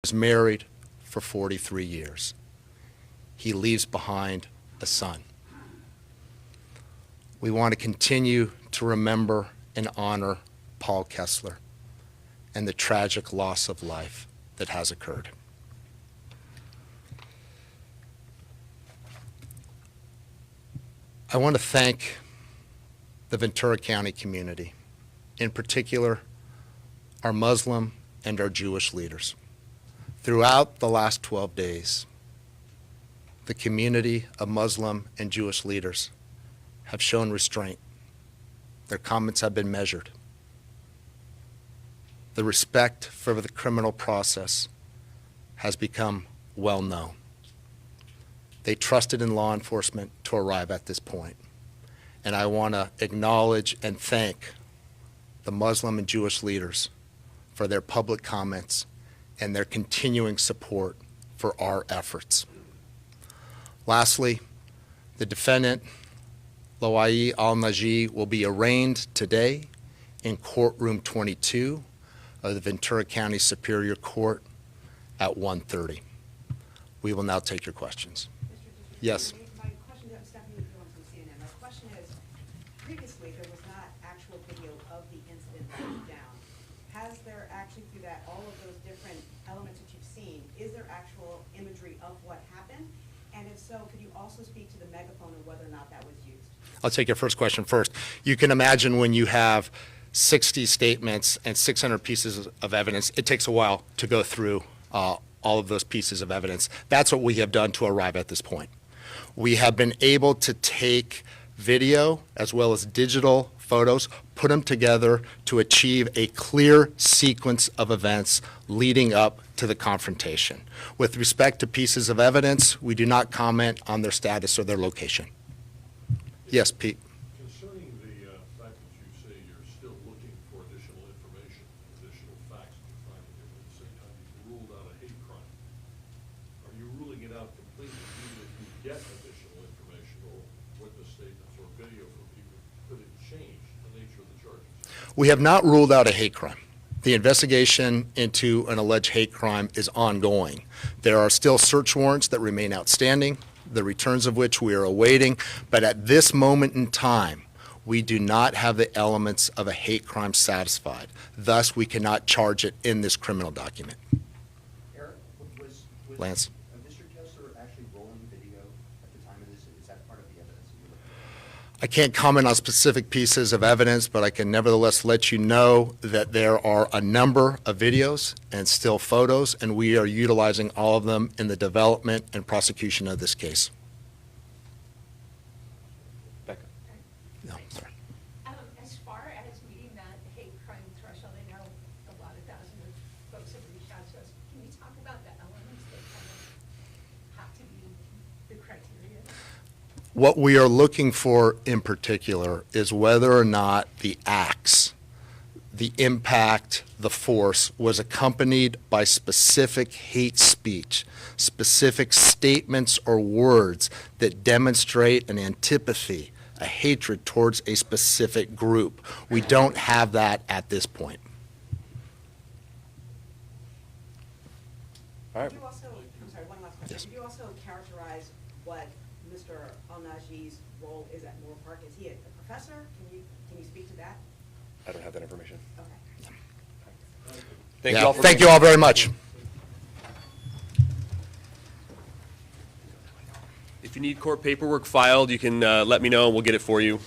was married for 43 years. He leaves behind a son. We want to continue to remember and honor Paul Kessler and the tragic loss of life that has occurred. I want to thank the Ventura County community, in particular our Muslim and our Jewish leaders. Throughout the last 12 days, the community of Muslim and Jewish leaders have shown restraint. Their comments have been measured. The respect for the criminal process has become well known. They trusted in law enforcement to arrive at this point. And I want to acknowledge and thank the Muslim and Jewish leaders for their public comments and their continuing support for our efforts. Lastly, the defendant, Loai al-Naji, will be arraigned today in courtroom 22 of the Ventura County Superior Court at 1:30. We will now take your questions. Yes. My question is, Stephanie Jones from CNN. My question is, previously there was not actual video of the incident that went down. Has there actually, through that, all of those different elements that you've seen, is there actual imagery of what happened? And if so, could you also speak to the megaphone and whether or not that was used? I'll take your first question first. You can imagine when you have 60 statements and 600 pieces of evidence, it takes a while to go through all of those pieces of evidence. That's what we have done to arrive at this point. We have been able to take video as well as digital photos, put them together to achieve a clear sequence of events leading up to the confrontation. With respect to pieces of evidence, we do not comment on their status or their location. Yes, Pete. Concerning the fact that you say you're still looking for additional information, additional facts to find it, at the same time you've ruled out a hate crime, are you ruling it out completely, even if you get additional information or witness statements or video from people? Could it change the nature of the charges? We have not ruled out a hate crime. The investigation into an alleged hate crime is ongoing. There are still search warrants that remain outstanding, the returns of which we are awaiting, but at this moment in time, we do not have the elements of a hate crime satisfied. Thus, we cannot charge it in this criminal document. Eric, was Lance. Mr. Kessler actually rolling video at the time of this? Is that part of the evidence that you're looking at? I can't comment on specific pieces of evidence, but I can nevertheless let you know that there are a number of videos and still photos, and we are utilizing all of them in the development and prosecution of this case. Becca. No, sorry. As far as meeting that hate crime threshold, I know a lot of thousands of folks have reached out to us. Can you talk about the elements that kind of have to be the criteria? What we are looking for in particular is whether or not the acts, the impact, the force was accompanied by specific hate speech, specific statements or words that demonstrate an antipathy, a hatred towards a specific group. We don't have that at this point. All right. Could you also, I'm sorry, one last question. Yes. Could you also characterize what Mr. al-Naji's role is at Moore Park? Is he a professor? Can you speak to that? I don't have that information. Okay. Thank you all for Thank being you all very much. If you need court paperwork filed, you can let me know and we'll get it for you.